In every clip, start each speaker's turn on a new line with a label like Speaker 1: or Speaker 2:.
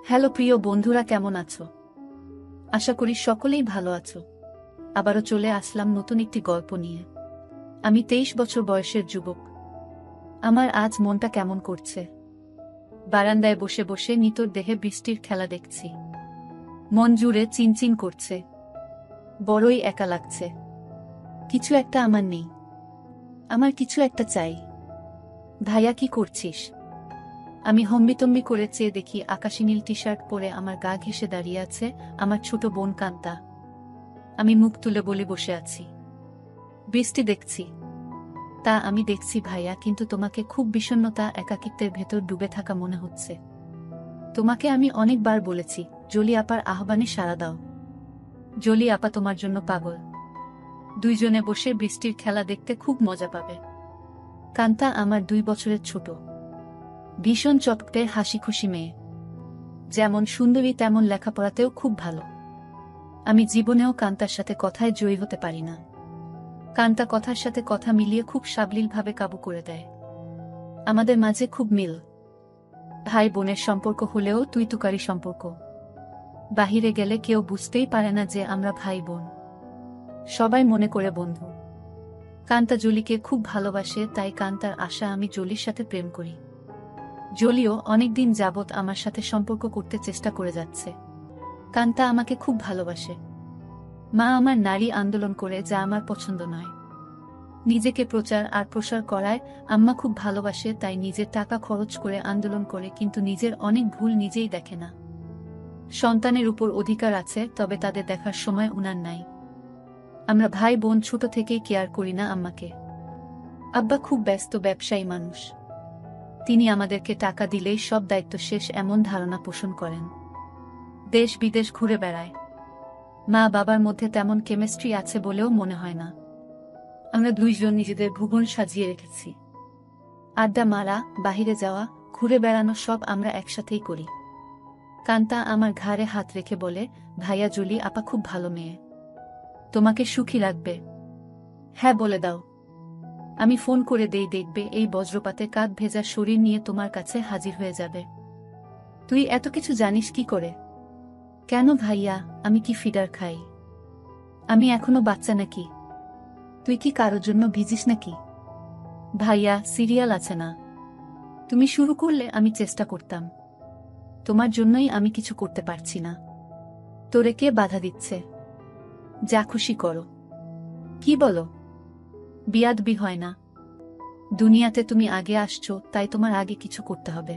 Speaker 1: Hello প্রিয় বন্ধুরা, কেমন আছো? আশা করি সকলেই ভালো আছো। আবারও চলে আসলাম নতুন একটি গল্প নিয়ে। আমি 23 বছর বয়সের যুবক। আমার আজ মনটা কেমন করছে। বারান্দায় বসে বসে নিতর দেহে বৃষ্টির খেলা দেখছি। মন জুড়ে চিনচিন করছে। বড়ই একা লাগছে। কিছু একটা আমার নেই। আমার কিছু একটা চাই। ভাইয়া, কি করছিস? আমি হম্বিতম্বি করে চেয়ে দেখি আকাশি নীল টি শার্ট পরে আমার গা ঘেঁষে দাঁড়িয়ে আছে আমার ছোট বোন কান্তা। আমি মুখ তুলে বলি, বসে আছি, বৃষ্টি দেখছি। তা আমি দেখছি ভাইয়া, কিন্তু তোমাকে খুব বিষণ্ণতা, একাকিত্বের ভেতর ডুবে থাকা মনে হচ্ছে। তোমাকে আমি অনেকবার বলেছি জলি আপার আহ্বানে সাড়া দাও। জলি আপা তোমার জন্য পাগল। দুইজনে বসে বৃষ্টির খেলা দেখতে খুব মজা পাবে। কান্তা আমার 2 বছরের ছোট, ভীষণ চটপটে হাসি খুশি মেয়ে। যেমন সুন্দরী তেমন লেখাপড়াতেও খুব ভালো। আমি জীবনেও কান্তার সাথে কথায় জয়ী হতে পারি না। কান্তা কথার সাথে কথা মিলিয়ে খুব সাবলীলভাবে কাবু করে দেয়। আমাদের মাঝে খুব মিল। ভাই বোনের সম্পর্ক হলেও তুই তুকারি সম্পর্ক। বাহিরে গেলে কেউ বুঝতেই পারে না যে আমরা ভাই বোন। সবাই মনে করে বন্ধু। কান্তা জলিকে খুব ভালোবাসে, তাই কান্তার আশা আমি জলির সাথে প্রেম করি। জলিও অনেকদিন যাবৎ আমার সাথে সম্পর্ক করতে চেষ্টা করে যাচ্ছে। কান্তা আমাকে খুব ভালোবাসে। মা আমার নারী আন্দোলন করে, যা আমার পছন্দ নয়। নিজেকে প্রচার আর প্রসার করায় আম্মা খুব ভালোবাসে, তাই নিজের টাকা খরচ করে আন্দোলন করে, কিন্তু নিজের অনেক ভুল নিজেই দেখে না। সন্তানের উপর অধিকার আছে, তবে তাদের দেখার সময় উনার নাই। আমরা ভাই বোন ছোট থেকেই কেয়ার করি না আম্মাকে। আব্বা খুব ব্যস্ত ব্যবসায়ী মানুষ। তিনি আমাদেরকে টাকা দিলেই সব দায়িত্ব শেষ, এমন ধারণা পোষণ করেন। দেশ বিদেশ ঘুরে বেড়ায়। মা বাবার মধ্যে তেমন কেমিস্ট্রি আছে বলেও মনে হয় না। আমরা দুইজন নিজেদের ভুবন সাজিয়ে রেখেছি। আড্ডা মারা, বাহিরে যাওয়া, ঘুরে বেড়ানো সব আমরা একসাথেই করি। কান্তা আমার ঘাড়ে হাত রেখে বলে, ভাইয়া, জলি আপা খুব ভালো মেয়ে, তোমাকে সুখী রাখবে। হ্যাঁ বলে দাও। আমি ফোন করে দেই, দেখবে এই বজ্রপাতে কাঁধ ভেজা শরীর নিয়ে তোমার কাছে হাজির হয়ে যাবে। তুই এত কিছু জানিস কি করে? কেন ভাইয়া, আমি কি ফিডার খাই? আমি এখনো বাচ্চা নাকি? তুই কি কারোর জন্য ভিজিস নাকি? ভাইয়া, সিরিয়াল আছে না? তুমি শুরু করলে আমি চেষ্টা করতাম। তোমার জন্যই আমি কিছু করতে পারছি না। তোরে কে বাধা দিচ্ছে? যা খুশি করো। কি বলো? বিয়াদবি হয় না। দুনিয়াতে তুমি আগে আসছো, তাই তোমার আগে কিছু করতে হবে।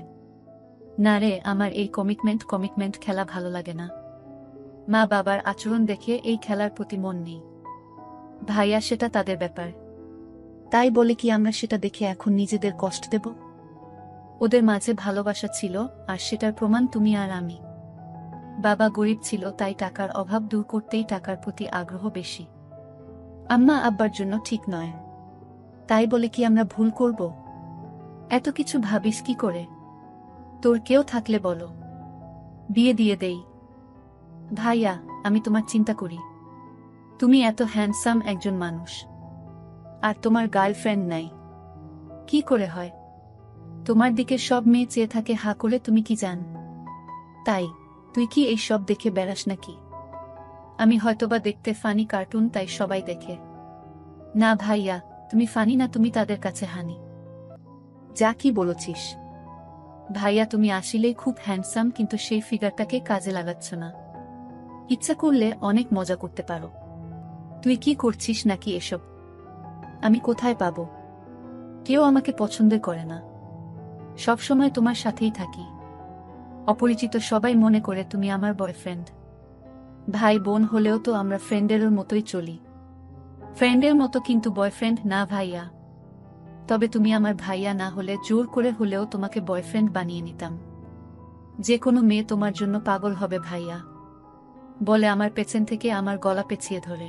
Speaker 1: না রে, আমার এই কমিটমেন্ট খেলা ভালো লাগে না। মা বাবার আচরণ দেখে এই খেলার প্রতি মন নেই। ভাইয়া, সেটা তাদের ব্যাপার। তাই বলে কি আমরা সেটা দেখে এখন নিজেদের কষ্ট দেব? ওদের মাঝে ভালোবাসা ছিল, আর সেটার প্রমাণ তুমি আর আমি। বাবা গরিব ছিল, তাই টাকার অভাব দূর করতেই টাকার প্রতি আগ্রহ বেশি। আম্মা আব্বার জন্য ঠিক নয়। তাই বলে কি আমরা ভুল করব? এত কিছু ভাবিস কি করে? তোর কেউ থাকলে বলো, বিয়ে দিয়ে দেই। ভাইয়া, আমি তোমার চিন্তা করি। তুমি এত হ্যান্ডসাম একজন মানুষ, আর তোমার গার্লফ্রেন্ড নাই। কি করে হয়? তোমার দিকে সব মেয়ে চেয়ে থাকে হা করে, তুমি কি জান? তাই তুই কি এই সব দেখে বেড়াস নাকি? আমি হয়তোবা দেখতে ফানি কার্টুন, তাই সবাই দেখে। না ভাইয়া, তুমি ফানি না, তুমি তাদের কাছে হানি। যা কি বলছিস? ভাইয়া, তুমি আসলেই খুব হ্যান্ডসাম, কিন্তু সেই ফিগারটাকে কাজে লাগাচ্ছ না। ইচ্ছা করলে অনেক মজা করতে পারো। তুই কি করছিস নাকি এসব? আমি কোথায় পাবো? কেউ আমাকে পছন্দ করে না। সবসময় তোমার সাথেই থাকি। অপরিচিত সবাই মনে করে তুমি আমার বয়ফ্রেন্ড। ভাই বোন হলেও তো আমরা ফ্রেন্ডের মতোই চলি। ফ্রেন্ডের মতো, কিন্তু বয়ফ্রেন্ড না ভাইয়া। তবে তুমি আমার ভাইয়া না হলে জোর করে হলেও তোমাকে বয়ফ্রেন্ড বানিয়ে নিতাম। যে কোনো মেয়ে তোমার জন্য পাগল হবে ভাইয়া, বলে আমার পেছন থেকে আমার গলা পেঁচিয়ে ধরে।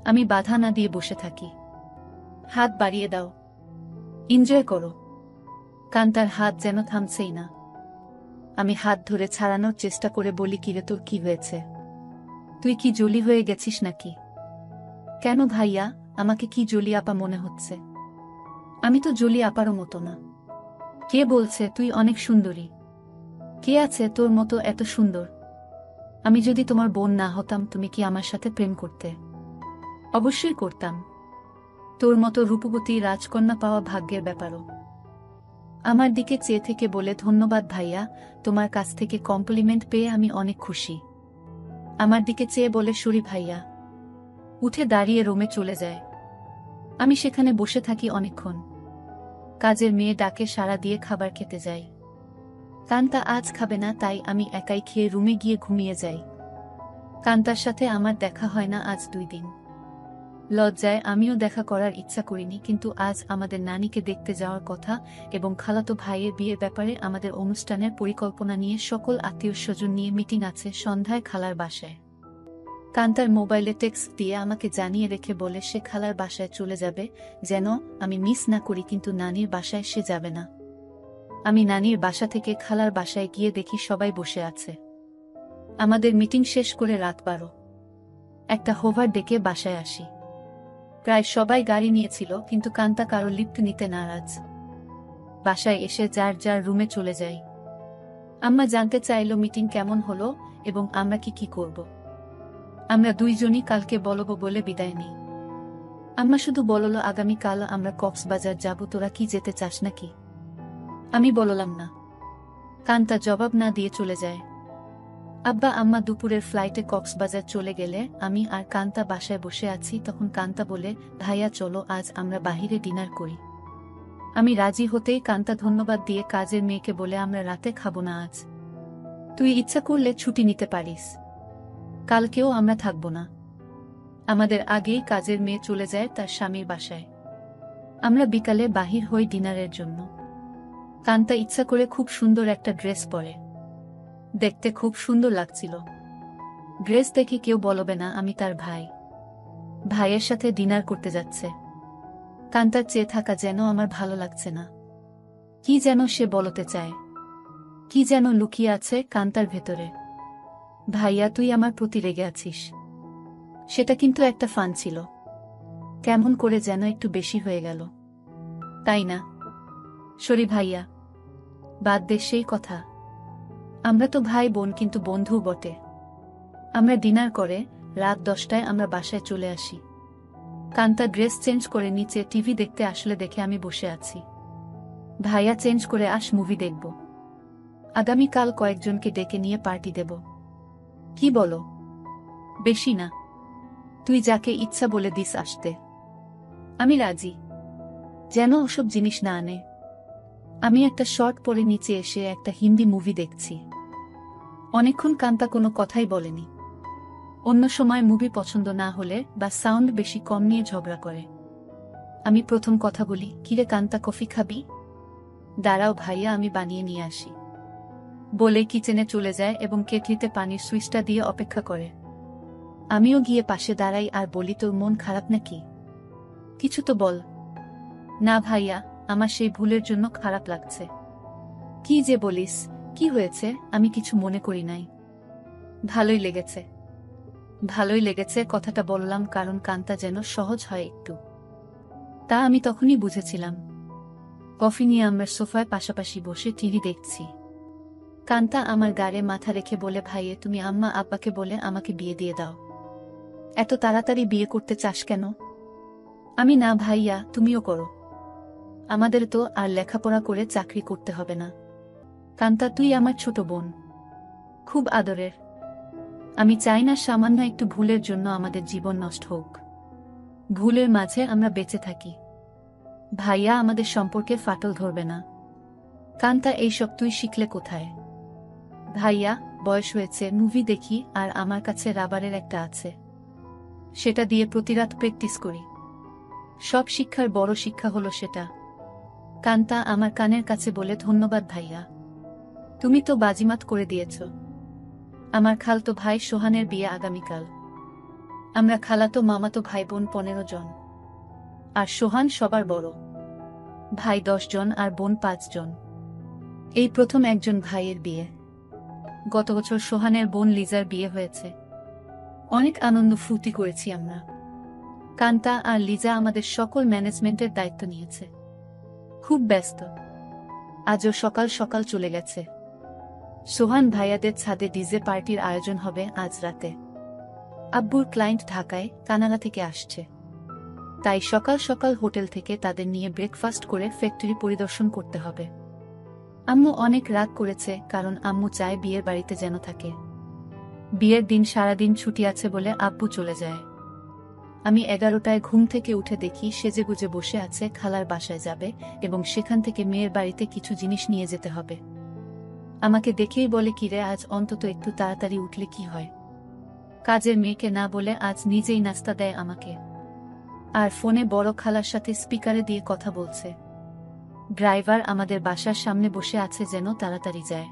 Speaker 1: আমি বাধা না দিয়ে বসে থাকি। হাত বাড়িয়ে দাও, এনজয় করো। কান্তার হাত যেন থামছেই না। আমি হাত ধরে ছাড়ানোর চেষ্টা করে বলি, কিরে তোর কি হয়েছে? তুই কি জলি হয়ে গেছিস নাকি? কেন ভাইয়া, আমাকে কি জলি আপা মনে হচ্ছে? আমি তো জলি আপারও মতো না। কে বলছে? তুই অনেক সুন্দরী। কে আছে তোর মতো এত সুন্দর? আমি যদি তোমার বোন না হতাম তুমি কি আমার সাথে প্রেম করতে? অবশ্যই করতাম। তোর মতো রূপবতী রাজকন্যা পাওয়া ভাগ্যের ব্যাপারও। আমার দিকে চেয়ে থেকে বলে, ধন্যবাদ ভাইয়া, তোমার কাছ থেকে কমপ্লিমেন্ট পেয়ে আমি অনেক খুশি। আমার দিকে চেয়ে বলে, সরি ভাইয়া। উঠে দাঁড়িয়ে রুমে চলে যায়। আমি সেখানে বসে থাকি অনেকক্ষণ। কাজের মেয়ে ডাকে সাড়া দিয়ে খাবার খেতে যাই। কান্তা আজ খাবে না, তাই আমি একাই খেয়ে রুমে গিয়ে ঘুমিয়ে যাই। কান্তার সাথে আমার দেখা হয় না আজ 2 দিন। লজ্জায় আমিও দেখা করার ইচ্ছা করিনি, কিন্তু আজ আমাদের নানিকে দেখতে যাওয়ার কথা এবং খালাতো ভাইয়ের বিয়ের ব্যাপারে আমাদের অনুষ্ঠানের পরিকল্পনা নিয়ে সকল আত্মীয়স্বজন নিয়ে মিটিং আছে সন্ধ্যায় খালার বাসায়। কান্তার মোবাইলে টেক্সট দিয়ে আমাকে জানিয়ে রেখে বলে সে খালার বাসায় চলে যাবে, যেন আমি মিস না করি, কিন্তু নানির বাসায় সে যাবে না। আমি নানির বাসা থেকে খালার বাসায় গিয়ে দেখি সবাই বসে আছে। আমাদের মিটিং শেষ করে রাত 12। একটা হোভার ডেকে বাসায় আসি। প্রায় সবাই গাড়ি নিয়েছিল, কিন্তু কান্তা কারো লিফট নিতে নারাজ। বাসায় এসে যার যার রুমে চলে যাই। আম্মা জানতে চাইল মিটিং কেমন হলো এবং আমরা কি করব। আমরা দুইজনই কালকে বলবো বলে বিদায় নিই। আম্মা শুধু বলল, আগামীকাল আমরা কক্সবাজার যাব, তোরা কি যেতে চাস নাকি? আমি বললাম না। কান্তা জবাব না দিয়ে চলে যায়। আব্বা আম্মা দুপুরের ফ্লাইটে কক্সবাজার চলে গেলে আমি আর কান্তা বাসায় বসে আছি। তখন কান্তা বলে, ভাইয়া চলো আজ আমরা বাহিরে ডিনার করি। আমি রাজি হতেই কান্তা ধন্যবাদ দিয়ে কাজের মেয়েকে বলে, আমরা রাতে খাবো না আজ, তুই ইচ্ছা করলে ছুটি নিতে পারিস, কালকেও আমরা থাকবো না। আমাদের আগেই কাজের মেয়ে চলে যায় তার স্বামীর বাসায়। আমরা বিকালে বাহির হই ডিনারের জন্য। কান্তা ইচ্ছা করে খুব সুন্দর একটা ড্রেস পরে। দেখতে খুব সুন্দর লাগছিল। ড্রেস দেখে কেউ বলবে না আমি তার ভাই। ভাইয়ের সাথে ডিনার করতে যাচ্ছে। কান্তার চেয়ে থাকা যেন আমার ভালো লাগছে না। কি যেন সে বলতে চায়, কি যেন লুকিয়ে আছে কান্তার ভেতরে। ভাইয়া তুই আমার প্রতি রেগে আছিস? সেটা কিন্তু একটা ফান ছিল, কেমন করে যেন একটু বেশি হয়ে গেল, তাই না? সরি ভাইয়া, বাদ দে সেই কথা। আমরা তো ভাই বোন, কিন্তু বন্ধুও বটে। আমরা ডিনার করে রাত 10টায় আমরা বাসায় চলে আসি। কান্তা ড্রেস চেঞ্জ করে নিচে টিভি দেখতে আসলে দেখে আমি বসে আছি। ভাইয়া চেঞ্জ করে আস, মুভি দেখব। আগামীকাল কয়েকজনকে ডেকে নিয়ে পার্টি দেব। কি বলো? বেশি না, তুই যাকে ইচ্ছা বলে দিস আসতে। আমি রাজি, যেন ওসব জিনিস না আনে। আমি একটা শর্ট পরে নিচে এসে একটা হিন্দি মুভি দেখছি। অনেকক্ষণ কান্তা কোনো কথাই বলেনি। অন্য সময় মুভি পছন্দ না হলে বা সাউন্ড বেশি কম নিয়ে ঝগড়া করে। আমি প্রথম কথা বলি, কিরে কান্তা কফি খাবি? দাঁড়াও ভাইয়া, আমি বানিয়ে নিয়ে আসি বলে কিচেনে চলে যায় এবং কেটলিতে পানির সুইচটা দিয়ে অপেক্ষা করে। আমিও গিয়ে পাশে দাঁড়াই আর বলি, তোর মন খারাপ নাকি? কিছু তো বল। না ভাইয়া, আমার সেই ভুলের জন্য খারাপ লাগছে। কি যে বলিস, কি হয়েছে? আমি কিছু মনে করি নাই। ভালোই লেগেছে। ভালোই লেগেছে কথাটা বললাম কারণ কান্তা যেন সহজ হয় একটু, তা আমি তখনই বুঝেছিলাম। কফি নিয়ে আমরা সোফায় পাশাপাশি বসে টিভি দেখছি। কান্তা আমার গাড়ে মাথা রেখে বলে, ভাইয়ে তুমি আম্মা আব্বাকে বলে আমাকে বিয়ে দিয়ে দাও। এত তাড়াতাড়ি বিয়ে করতে চাস কেন? আমি, না ভাইয়া, তুমিও করো। আমাদের তো আর লেখাপড়া করে চাকরি করতে হবে না। কান্তা তুই আমার ছোট বোন, খুব আদরের। আমি চাই না সামান্য একটু ভুলের জন্য আমাদের জীবন নষ্ট হোক। ভুলের মাঝে আমরা বেঁচে থাকি। ভাইয়া আমাদের সম্পর্কে ফাটল ধরবে না। কান্তা এইসব তুই শিখলে কোথায়? ভাইয়া, বয়স হয়েছে, মুভি দেখি, আর আমার কাছে রাবারের একটা আছে, সেটা দিয়ে প্রতিরাত প্র্যাকটিস করি। সব শিক্ষার বড় শিক্ষা হলো সেটা। কান্তা আমার কানের কাছে বলে, ধন্যবাদ ভাইয়া, তুমি তো বাজিমাত করে দিয়েছ। আমার খালতো ভাই সোহানের বিয়ে আগামীকাল। আমরা খালাতো মামাতো ভাই বোন 15 জন, আর সোহান সবার বড়। ভাই 10 জন আর বোন 5 জন। এই প্রথম একজন ভাইয়ের বিয়ে। গত বছর সোহানের বোন লিজার বিয়ে হয়েছে। অনেক আনন্দ ফুর্তি করেছি আমরা। কান্তা আর লিজা আমাদের সকল ম্যানেজমেন্টের দায়িত্ব নিয়েছে। খুব ব্যস্ত। আজও সকাল সকাল চলে গেছে। সোহান ভাইয়াদের ছাদে ডিজে পার্টির আয়োজন হবে আজ রাতে। আব্বুর ক্লায়েন্ট ঢাকায় কানাডা থেকে আসছে, তাই সকাল সকাল হোটেল থেকে তাদের নিয়ে ব্রেকফাস্ট করে ফ্যাক্টরি পরিদর্শন করতে হবে। আম্মু অনেক রাগ করেছে, কারণ আম্মু চায় বিয়ের বাড়িতে যেন থাকে। বিয়ের দিন সারাদিন ছুটি আছে বলে আব্বু চলে যায়। আমি 11টায় ঘুম থেকে উঠে দেখি সেজেগুজে বসে আছে, খালার বাসায় যাবে এবং সেখান থেকে মেয়ের বাড়িতে কিছু জিনিস নিয়ে যেতে হবে। আমাকে দেখেই বলে, কিরে আজ অন্তত একটু তাড়াতাড়ি উঠলে কি হয়। কাজের মেয়েকে না বলে আজ নিজেই নাস্তা দেয় আমাকে, আর ফোনে বড় খালার সাথে স্পিকারে দিয়ে কথা বলছে। ড্রাইভার আমাদের বাসার সামনে বসে আছে, যেন তাড়াতাড়ি যায়।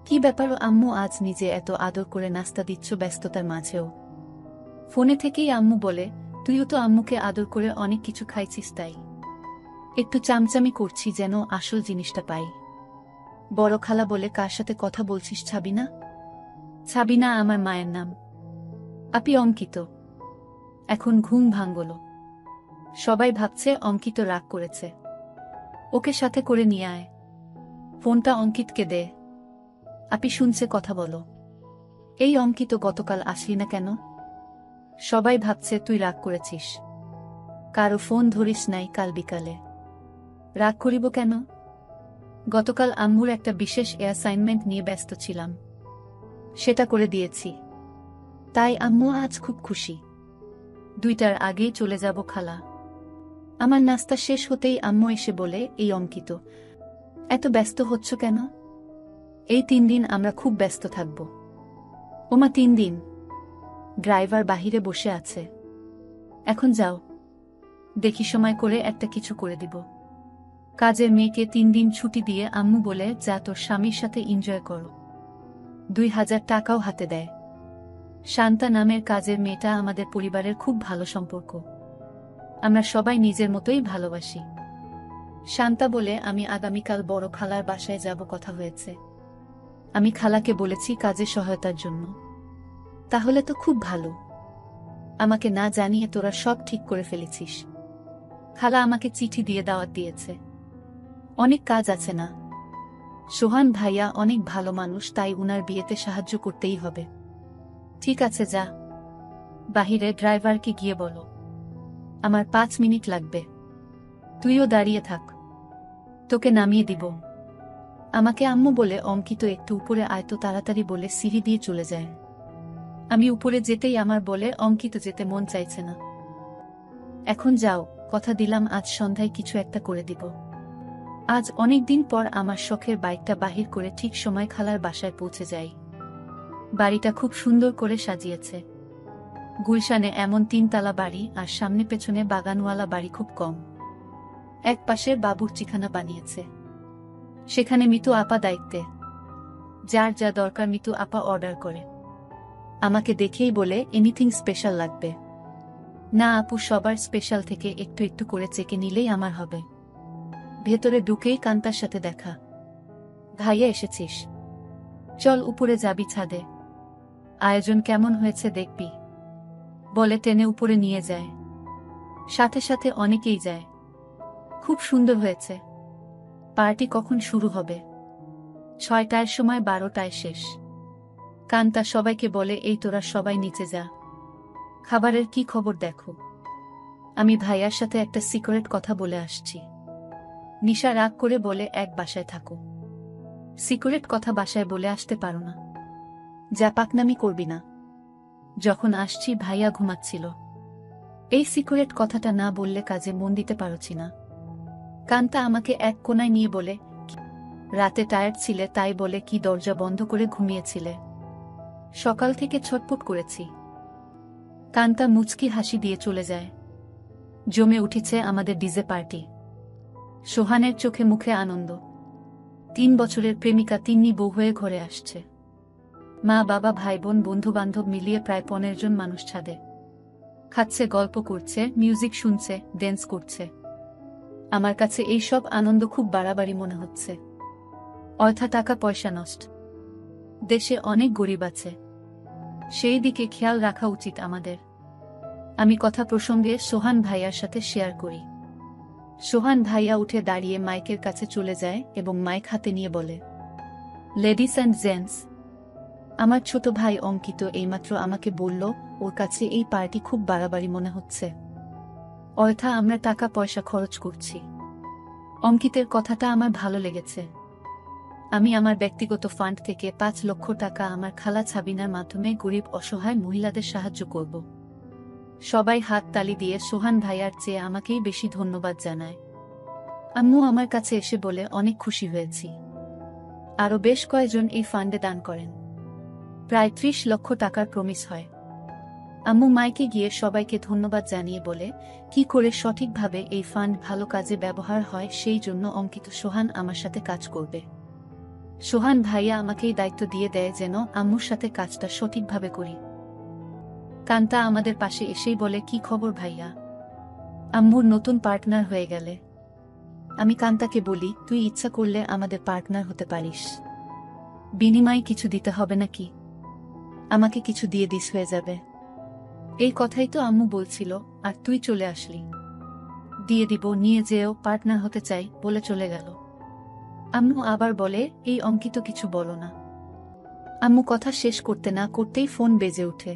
Speaker 1: কি ব্যাপার আম্মু, আজ নিজে এত আদর করে নাস্তা দিচ্ছ ব্যস্ততার মাঝেও? ফোনে থেকেই আম্মু বলে, তুইও তো আম্মুকে আদর করে অনেক কিছু খাইছিস, তাই একটু চামচামি করছি যেন আসল জিনিসটা পাই। বড় খালা বলে, কার সাথে কথা বলছিস? ছাবিনা? ছাবিনা আমার মায়ের নাম। আপি অঙ্কিত। এখন ঘুম ভাঙল। সবাই ভাবছে অঙ্কিত রাগ করেছে, ওকে সাথে করে নিয়ে আয়। ফোনটা অঙ্কিতকে দে। আপি শুনছে, কথা বলো। এই অঙ্কিত, গতকাল আসলি না কেন? সবাই ভাবছে তুই রাগ করেছিস, কারো ফোন ধরিস নাই কাল বিকালে। রাগ করিব কেন? গতকাল আম্মুর একটা বিশেষ অ্যাসাইনমেন্ট নিয়ে ব্যস্ত ছিলাম, সেটা করে দিয়েছি, তাই আম্মু আজ খুব খুশি। 2টার আগেই চলে যাব খালা। আমার নাস্তা শেষ হতেই আম্মু এসে বলে, এই অঙ্কিত, এত ব্যস্ত হচ্ছ কেন? এই 3 দিন আমরা খুব ব্যস্ত থাকব। ওমা 3 দিন? ড্রাইভার বাহিরে বসে আছে, এখন যাও, দেখি সময় করে একটা কিছু করে দিব। কাজের মেয়েকে 3 দিন ছুটি দিয়ে আম্মু বলে, যা তোর স্বামীর সাথে এনজয় করো। 2000 টাকাও হাতে দেয়। শান্তা নামের কাজের মেয়েটা আমাদের পরিবারের খুব ভালো সম্পর্ক, আমরা সবাই নিজের মতোই ভালোবাসি। শান্তা বলে, আমি আগামীকাল বড় খালার বাসায় যাব, কথা হয়েছে। আমি খালাকে বলেছি কাজে সহায়তার জন্য। তাহলে তো খুব ভালো, আমাকে না জানিয়ে তোরা সব ঠিক করে ফেলেছিস। খালা আমাকে চিঠি দিয়ে দাওয়াত দিয়েছে, অনেক কাজ আছে না? সোহান ভাইয়া অনেক ভালো মানুষ, তাই উনার বিয়েতে সাহায্য করতেই হবে। ঠিক আছে, যা। বাহিরে ড্রাইভারকে গিয়ে বলো আমার 5 মিনিট লাগবে, তুইও দাঁড়িয়ে থাক, তোকে নামিয়ে দিব। আমাকে আম্মু বলে, অঙ্কিত একটু উপরে আয় তো তাড়াতাড়ি বলে সিঁড়ি দিয়ে চলে যায়। আমি উপরে যেতেই আমার বলে, অঙ্কিত যেতে মন চাইছে না। এখন যাও, কথা দিলাম আজ সন্ধ্যায় কিছু একটা করে দিব। আজ অনেক দিন পর আমার শখের বাইকটা বাহির করে ঠিক সময় খালার বাসায় পৌঁছে যাই। বাড়িটা খুব সুন্দর করে সাজিয়েছে। গুলশানে এমন 3 তালা বাড়ি আর সামনে পেছনে বাগানওয়ালা বাড়ি খুব কম। এক পাশের বাবুর্চিখানা বানিয়েছে, সেখানে মিতু আপা দায়িত্বে। যার যা দরকার মিতু আপা অর্ডার করে। আমাকে দেখেই বলে, এনিথিং স্পেশাল লাগবে? না আপু, সবার স্পেশাল থেকে একটু একটু করে চেকে নিলেই আমার হবে। ভেতরে ঢুকেই কান্তার সাথে দেখা। ভাইয়া এসেছিস? চল উপরে যাবি ছাদে, আয়োজন কেমন হয়েছে দেখবি, বলে টেনে উপরে নিয়ে যায়। সাথে সাথে অনেকেই যায়। খুব সুন্দর হয়েছে। পার্টি কখন শুরু হবে? 6টার সময়, 12টায় শেষ। কান্তা সবাইকে বলে, এই তোরা সবাই নিচে যা, খাবারের কি খবর দেখো। আমি ভাইয়ার সাথে একটা সিক্রেট কথা বলে আসছি। নিশা রাগ করে বলে, এক বাসায় থাকো, সিক্রেট কথা বাসায় বলে আসতে পারো না? যা পাকনামি করবি না। যখন আসছি ভাইয়া ঘুমাচ্ছিল, এই সিক্রেট কথাটা না বললে কাজে মন দিতে পারছি না। কান্তা আমাকে এক কোণায় নিয়ে বলে, রাতে টায়ার্ড ছিলে তাই বলে কি দরজা বন্ধ করে ঘুমিয়েছিলে? সকাল থেকে ছটপট করেছি। কান্তা মুচকি হাসি দিয়ে চলে যায়। জমে উঠেছে আমাদের ডিজে পার্টি। সোহানের চোখে মুখে আনন্দ। 3 বছরের প্রেমিকা তিন্নি বউ হয়ে ঘরে আসছে। মা বাবা ভাই বোন বন্ধু বান্ধব মিলিয়ে প্রায় 15 জন মানুষ ছাদে খাচ্ছে, গল্প করছে, মিউজিক শুনছে, ড্যান্স করছে। আমার কাছে এই সব আনন্দ খুব বাড়াবাড়ি মনে হচ্ছে। অযথা টাকা পয়সা নষ্ট। দেশে অনেক গরিব আছে, সেই দিকে খেয়াল রাখা উচিত আমাদের। আমি কথা প্রসঙ্গে সোহান ভাইয়ার সাথে শেয়ার করি। সোহান ভাইয়া উঠে দাঁড়িয়ে মাইকের কাছে চলে যায় এবং মাইক হাতে নিয়ে বলে, লেডিস অ্যান্ড জেন্টস, আমার ছোট ভাই অঙ্কিত এইমাত্র আমাকে বলল ওর কাছে এই পার্টি খুব বাড়াবাড়ি মনে হচ্ছে। অর্থা আমরা টাকা পয়সা খরচ করছি। অঙ্কিতের কথাটা আমার ভালো লেগেছে। আমি আমার ব্যক্তিগত ফান্ড থেকে ৫ লক্ষ টাকা আমার খালা ছাবিনার মাধ্যমে গরিব অসহায় মহিলাদের সাহায্য করব। সবাই হাত তালি দিয়ে সোহান ভাইয়ার চেয়ে আমাকেই বেশি ধন্যবাদ জানায়। আম্মু আমার কাছে এসে বলে অনেক খুশি হয়েছি। আরও বেশ কয়েকজন এই ফান্ডে দান করেন। প্রায় ৩০ লক্ষ টাকার প্রমিস হয়। আম্মু মাইকে গিয়ে সবাইকে ধন্যবাদ জানিয়ে বলে কি করে সঠিকভাবে এই ফান্ড ভালো কাজে ব্যবহার হয়, সেই জন্য অঙ্কিত সোহান আমার সাথে কাজ করবে। সোহান ভাইয়া আমাকেই দায়িত্ব দিয়ে দেয় যেন আম্মুর সাথে কাজটা সঠিকভাবে করি। কান্তা আমাদের পাশে এসেই বলে, কি খবর ভাইয়া, আম্মুর নতুন পার্টনার হয়ে গেলে? আমি কান্তাকে বলি, তুই ইচ্ছা করলে আমাদের পার্টনার হতে পারিস। বিনিময়ে কিছু দিতে হবে নাকি? আমাকে কিছু দিয়ে দিস হয়ে যাবে। এই কথাই তো আম্মু বলছিল, আর তুই চলে আসলি। দিয়ে দিব, নিয়ে যেও, পার্টনার হতে চাই বলে চলে গেল। আম্মু আবার বলে, এই অঙ্কিত কিছু বলো না। আম্মু কথা শেষ করতে না করতেই ফোন বেজে ওঠে।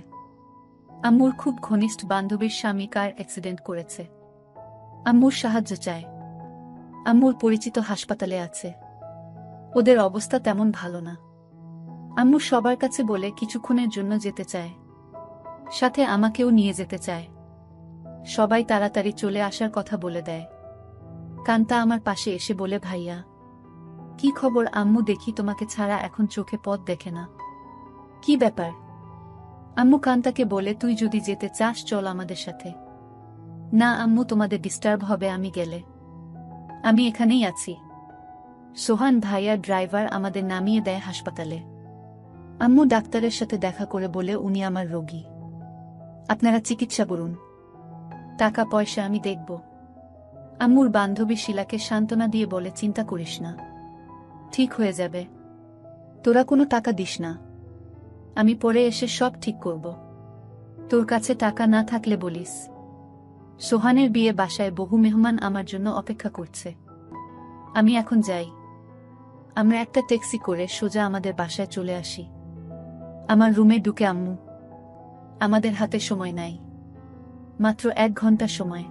Speaker 1: আম্মুর খুব ঘনিষ্ঠ বান্ধবীর স্বামী কার অ্যাক্সিডেন্ট করেছে। আম্মুর সাহায্য চায়। আম্মুর পরিচিত হাসপাতালে আছে। ওদের অবস্থা তেমন ভালো না। আম্মু সবার কাছে বলে কিছুক্ষণের জন্য যেতে চায়, সাথে আমাকেও নিয়ে যেতে চায়। সবাই তাড়াতাড়ি চলে আসার কথা বলে দেয়। কান্তা আমার পাশে এসে বলে, ভাইয়া কি খবর? আম্মু দেখি তোমাকে ছাড়া এখন চোখে পথ দেখে না। কি ব্যাপার? আম্মু কান্তাকে বলে, তুই যদি যেতে চাস চল আমাদের সাথে। না আম্মু, তোমাদের ডিস্টার্ব হবে আমি গেলে। আমি এখানেই আছি। সোহান ভাইয়া ড্রাইভার আমাদের নামিয়ে দেয় হাসপাতালে। আম্মু ডাক্তারের সাথে দেখা করে বলে, উনি আমার রোগী, আপনারা চিকিৎসা করুন, টাকা পয়সা আমি দেখব। আম্মুর বান্ধবী শিলাকে সান্ত্বনা দিয়ে বলে, চিন্তা করিস না, ঠিক হয়ে যাবে, তোরা কোনো টাকা দিস না, আমি পরে এসে সব ঠিক করব। তোর কাছে টাকা না থাকলে বলিস। সোহানের বিয়ে বাসায় বহু মেহমান আমার জন্য অপেক্ষা করছে। আমি এখন যাই। আমরা একটা ট্যাক্সি করে সোজা আমাদের বাসায় চলে আসি। আমার রুমে ঢুকে আম্মু, আমাদের হাতে সময় নাই, মাত্র 1 ঘন্টা সময়।